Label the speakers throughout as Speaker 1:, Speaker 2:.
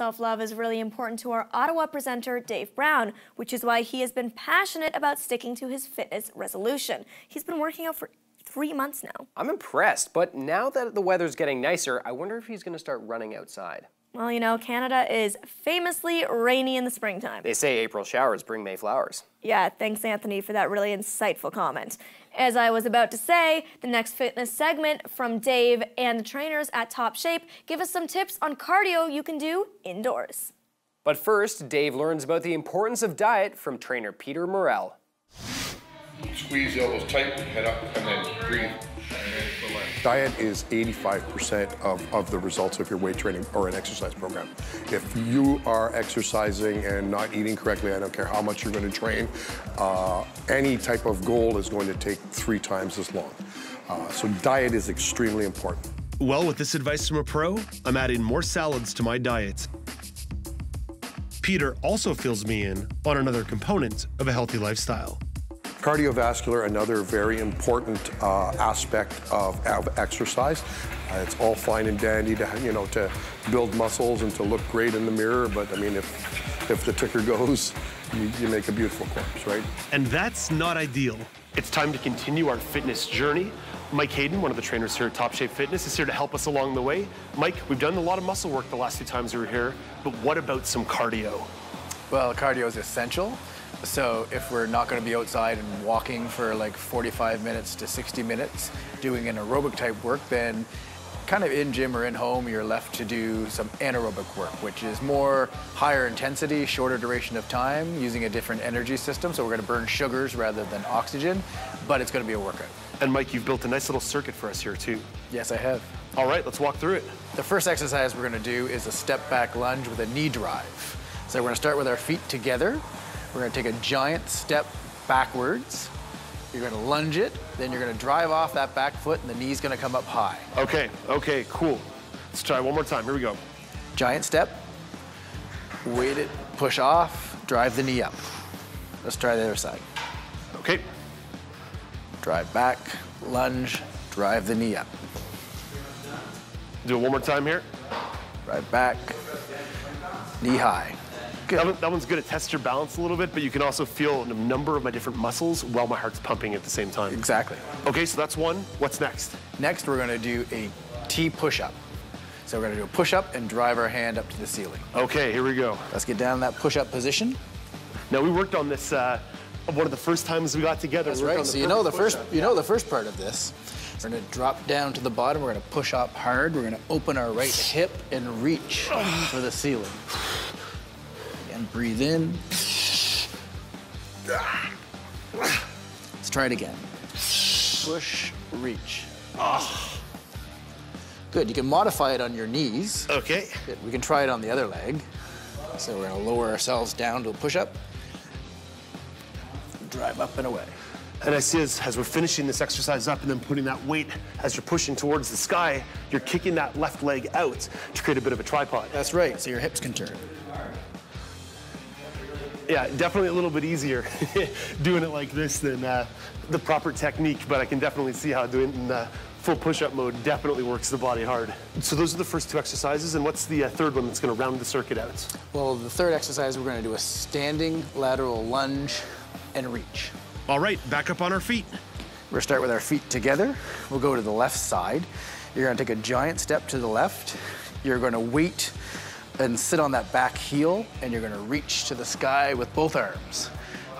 Speaker 1: Self-love is really important to our Ottawa presenter, Dave Brown, which is why he has been passionate about sticking to his fitness resolution. He's been working out for 3 months now.
Speaker 2: I'm impressed, but now that the weather's getting nicer, I wonder if he's going to start running outside.
Speaker 1: Well, you know, Canada is famously rainy in the springtime.
Speaker 2: They say April showers bring May flowers.
Speaker 1: Yeah, thanks, Anthony, for that really insightful comment. As I was about to say, the next fitness segment from Dave and the trainers at Top Shape give us some tips on cardio you can do indoors.
Speaker 2: But first, Dave learns about the importance of diet from trainer Peter Morel.
Speaker 3: Squeeze the elbows tight, head up, and then breathe.
Speaker 4: Diet is 85% of the results of your weight training or an exercise program. If you are exercising and not eating correctly, I don't care how much you're going to train, any type of goal is going to take 3 times as long. So diet is extremely important.
Speaker 5: Well, with this advice from a pro, I'm adding more salads to my diet. Peter also fills me in on another component of a healthy lifestyle.
Speaker 4: Cardiovascular, another very important aspect of exercise. It's all fine and dandy to, to build muscles and to look great in the mirror, but I mean, if the ticker goes, you make a beautiful corpse, right?
Speaker 5: And that's not ideal. It's time to continue our fitness journey. Mike Hayden, one of the trainers here at Top Shape Fitness, is here to help us along the way. Mike, we've done a lot of muscle work the last 2 times we were here, but what about some cardio?
Speaker 6: Well, cardio is essential. So if we're not going to be outside and walking for like 45 minutes to 60 minutes doing an aerobic type work, then kind of in gym or in home, you're left to do some anaerobic work, which is more higher intensity, shorter duration of time, using a different energy system. So we're going to burn sugars rather than oxygen, but it's going to be a workout.
Speaker 5: And Mike, you've built a nice little circuit for us here too.
Speaker 6: Yes, I have.
Speaker 5: All right, let's walk through it.
Speaker 6: The first exercise we're going to do is a step back lunge with a knee drive. So we're going to start with our feet together. We're going to take a giant step backwards. You're going to lunge it, then you're going to drive off that back foot and the knee's going to come up high.
Speaker 5: Okay, cool. Let's try one more time. Here we go.
Speaker 6: Giant step, weight it, push off, drive the knee up. Let's try the other side.
Speaker 5: Okay.
Speaker 6: Drive back, lunge, drive the knee up.
Speaker 5: Do it one more time here.
Speaker 6: Drive back, knee high.
Speaker 5: That one's good to test your balance a little bit, but you can also feel a number of my different muscles while my heart's pumping at the same time.
Speaker 6: Exactly.
Speaker 5: Okay, so that's one. What's next?
Speaker 6: Next, we're going to do a T push-up. So we're going to do a push-up and drive our hand up to the ceiling.
Speaker 5: Okay, here we go.
Speaker 6: Let's get down in that push-up position.
Speaker 5: Now, we worked on this one of the first times we got together.
Speaker 6: That's right. So you know the first part of this. We're going to drop down to the bottom. We're going to push up hard. We're going to open our right hip and reach for the ceiling. And breathe in. Let's try it again. Push, reach. Good, you can modify it on your knees.
Speaker 5: Okay.
Speaker 6: Good. We can try it on the other leg. So we're gonna lower ourselves down to a push-up. Drive up and away.
Speaker 5: And I see as we're finishing this exercise up and then putting that weight, as you're pushing towards the sky, you're kicking that left leg out to create a bit of a tripod.
Speaker 6: That's right, so your hips can turn.
Speaker 5: Yeah, definitely a little bit easier doing it like this than the proper technique, but I can definitely see how doing it in full push-up mode definitely works the body hard. So those are the first 2 exercises, and what's the third one that's gonna round the circuit out?
Speaker 6: Well, the third exercise, we're gonna do a standing lateral lunge and reach.
Speaker 5: All right, back up on our feet.
Speaker 6: We're gonna start with our feet together. We'll go to the left side. You're gonna take a giant step to the left. You're gonna wait and sit on that back heel, and you're gonna reach to the sky with both arms.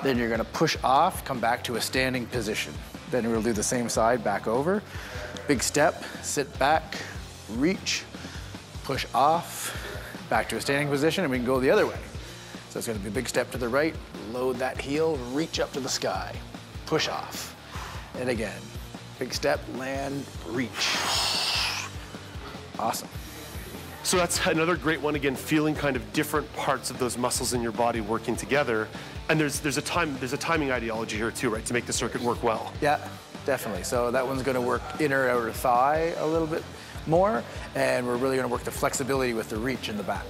Speaker 6: Then you're gonna push off, come back to a standing position. Then we'll do the same side, back over. Big step, sit back, reach, push off, back to a standing position, and we can go the other way. So it's gonna be a big step to the right, load that heel, reach up to the sky, push off. And again, big step, land, reach. Awesome.
Speaker 5: So that's another great one, again, feeling kind of different parts of those muscles in your body working together. And there's a timing ideology here too, right, to make the circuit work well.
Speaker 6: Yeah, definitely. So that one's gonna work inner outer thigh a little bit more, and we're really gonna work the flexibility with the reach in the back.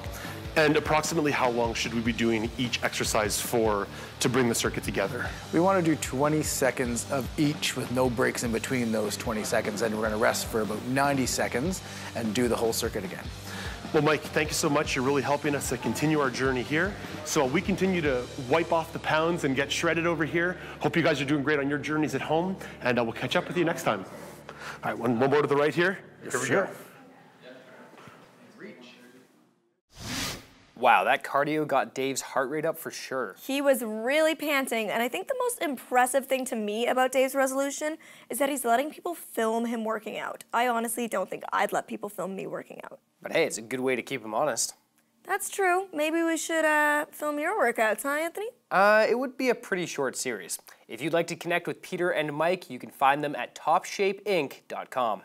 Speaker 5: And approximately how long should we be doing each exercise for to bring the circuit together?
Speaker 6: We want to do 20 seconds of each with no breaks in between those 20 seconds, and we're going to rest for about 90 seconds and do the whole circuit again.
Speaker 5: Well, Mike, thank you so much. You're really helping us to continue our journey here. So we continue to wipe off the pounds and get shredded over here. Hope you guys are doing great on your journeys at home, and we'll catch up with you next time. All right, one more to the right here. Here we go.
Speaker 2: Wow, that cardio got Dave's heart rate up for sure.
Speaker 1: He was really panting, and I think the most impressive thing to me about Dave's resolution is that he's letting people film him working out. I honestly don't think I'd let people film me working out.
Speaker 2: But hey, it's a good way to keep him honest.
Speaker 1: That's true. Maybe we should film your workouts, huh, Anthony?
Speaker 2: It would be a pretty short series. If you'd like to connect with Peter and Mike, you can find them at topshapeinc.com.